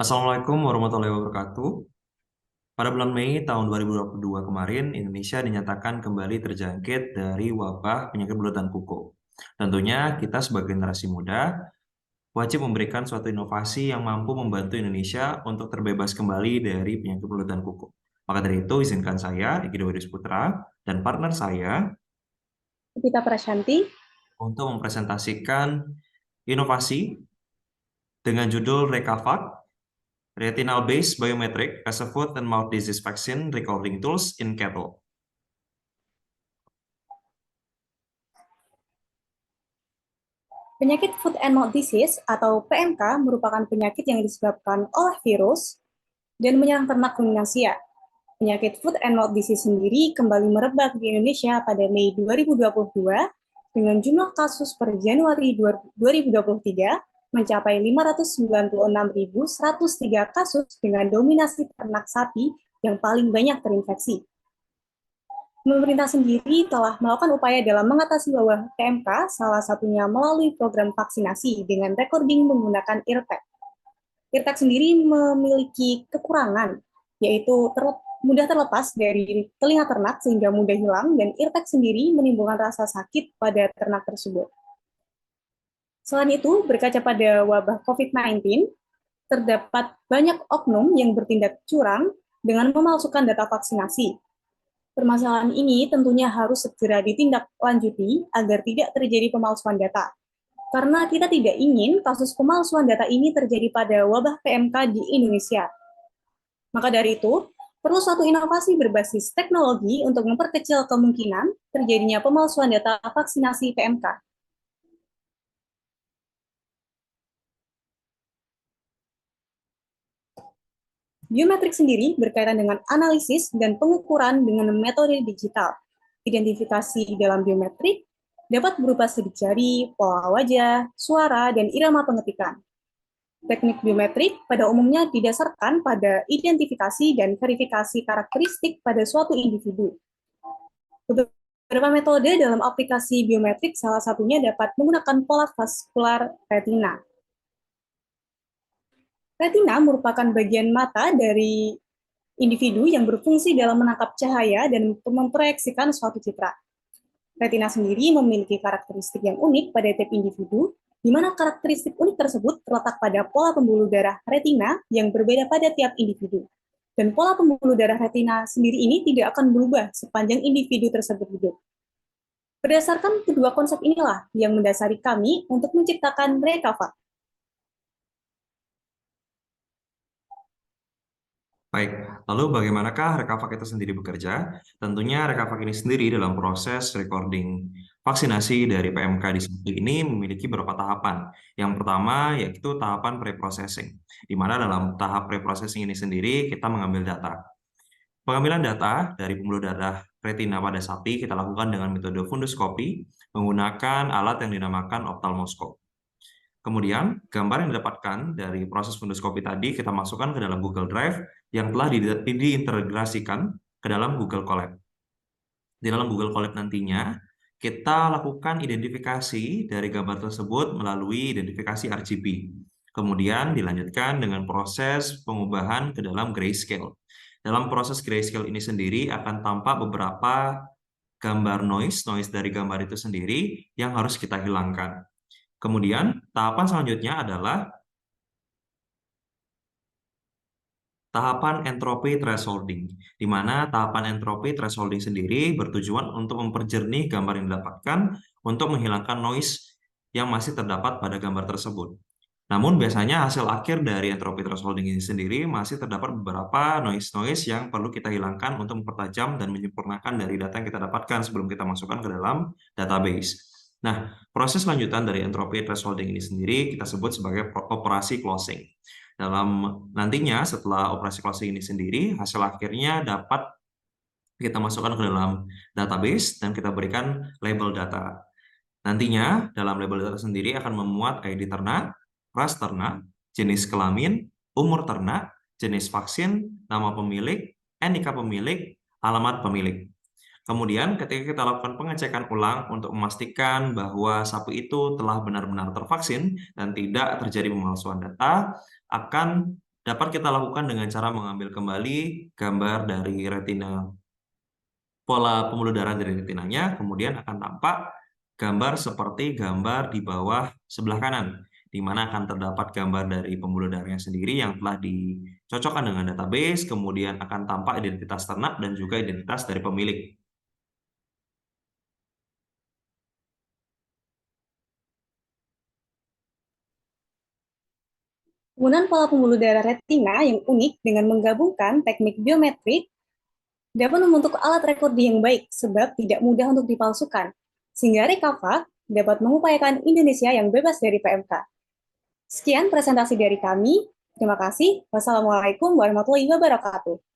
Assalamualaikum warahmatullahi wabarakatuh. Pada bulan Mei tahun 2022 kemarin, Indonesia dinyatakan kembali terjangkit dari wabah penyakit belut dan kuku. Tentunya kita sebagai generasi muda wajib memberikan suatu inovasi yang mampu membantu Indonesia untuk terbebas kembali dari penyakit belut dan kuku. Maka dari itu, izinkan saya, Diki Dwi Putra, dan partner saya Kita Prashanti. untuk mempresentasikan inovasi dengan judul Rekavac, Retinal-based biometric as a foot and mouth disease vaccine recording tools in cattle. Penyakit Foot and Mouth Disease atau PMK merupakan penyakit yang disebabkan oleh virus dan menyerang ternak ruminansia. Penyakit Foot and Mouth Disease sendiri kembali merebak di Indonesia pada Mei 2022 dengan jumlah kasus per Januari 2023 mencapai 596.103 kasus dengan dominasi ternak sapi yang paling banyak terinfeksi. Pemerintah sendiri telah melakukan upaya dalam mengatasi wabah PMK, salah satunya melalui program vaksinasi dengan recording menggunakan eartag. Eartag sendiri memiliki kekurangan, yaitu mudah terlepas dari telinga ternak sehingga mudah hilang, dan eartag sendiri menimbulkan rasa sakit pada ternak tersebut. Selain itu, berkaca pada wabah COVID-19, terdapat banyak oknum yang bertindak curang dengan memalsukan data vaksinasi. Permasalahan ini tentunya harus segera ditindaklanjuti agar tidak terjadi pemalsuan data. Karena kita tidak ingin kasus pemalsuan data ini terjadi pada wabah PMK di Indonesia. Maka dari itu, perlu suatu inovasi berbasis teknologi untuk memperkecil kemungkinan terjadinya pemalsuan data vaksinasi PMK. Biometrik sendiri berkaitan dengan analisis dan pengukuran dengan metode digital. Identifikasi dalam biometrik dapat berupa sidik jari, pola wajah, suara, dan irama pengetikan. Teknik biometrik pada umumnya didasarkan pada identifikasi dan verifikasi karakteristik pada suatu individu. Beberapa metode dalam aplikasi biometrik salah satunya dapat menggunakan pola vaskular retina. Retina merupakan bagian mata dari individu yang berfungsi dalam menangkap cahaya dan memproyeksikan suatu citra. Retina sendiri memiliki karakteristik yang unik pada tiap individu, di mana karakteristik unik tersebut terletak pada pola pembuluh darah retina yang berbeda pada tiap individu. Dan pola pembuluh darah retina sendiri ini tidak akan berubah sepanjang individu tersebut hidup. Berdasarkan kedua konsep inilah yang mendasari kami untuk menciptakan Rekavac. Baik, lalu bagaimanakah Rekavac itu sendiri bekerja? Tentunya Rekavac ini sendiri dalam proses recording vaksinasi dari PMK di sapi ini memiliki beberapa tahapan. Yang pertama yaitu tahapan pre-processing, di mana dalam tahap pre-processing ini sendiri kita mengambil data. Pengambilan data dari pembuluh darah retina pada sapi kita lakukan dengan metode fundoskopi menggunakan alat yang dinamakan ophthalmoscope. Kemudian, gambar yang didapatkan dari proses fundoskopi tadi kita masukkan ke dalam Google Drive yang telah diintegrasikan ke dalam Google Colab. Di dalam Google Colab nantinya, kita lakukan identifikasi dari gambar tersebut melalui identifikasi RGB. Kemudian dilanjutkan dengan proses pengubahan ke dalam grayscale. Dalam proses grayscale ini sendiri akan tampak beberapa gambar noise dari gambar itu sendiri yang harus kita hilangkan. Kemudian, tahapan selanjutnya adalah tahapan entropy thresholding, di mana tahapan entropy thresholding sendiri bertujuan untuk memperjernih gambar yang didapatkan untuk menghilangkan noise yang masih terdapat pada gambar tersebut. Namun biasanya hasil akhir dari entropy thresholding ini sendiri masih terdapat beberapa noise yang perlu kita hilangkan untuk mempertajam dan menyempurnakan dari data yang kita dapatkan sebelum kita masukkan ke dalam database. Nah, proses lanjutan dari entropy thresholding ini sendiri kita sebut sebagai operasi closing. Dalam nantinya setelah operasi closing ini sendiri, hasil akhirnya dapat kita masukkan ke dalam database dan kita berikan label data. Nantinya dalam label data sendiri akan memuat ID ternak, ras ternak, jenis kelamin, umur ternak, jenis vaksin, nama pemilik, NIK pemilik, alamat pemilik. Kemudian ketika kita lakukan pengecekan ulang untuk memastikan bahwa sapi itu telah benar-benar tervaksin dan tidak terjadi pemalsuan data, akan dapat kita lakukan dengan cara mengambil kembali gambar dari retina, pola pembuluh darah dari retinanya, kemudian akan tampak gambar seperti gambar di bawah sebelah kanan, di mana akan terdapat gambar dari pembuluh darahnya sendiri yang telah dicocokkan dengan database, kemudian akan tampak identitas ternak dan juga identitas dari pemilik. Penggunaan pola pembuluh darah retina yang unik dengan menggabungkan teknik biometrik dapat membentuk alat recording yang baik sebab tidak mudah untuk dipalsukan, sehingga Rekava dapat mengupayakan Indonesia yang bebas dari PMK. Sekian presentasi dari kami. Terima kasih. Wassalamualaikum warahmatullahi wabarakatuh.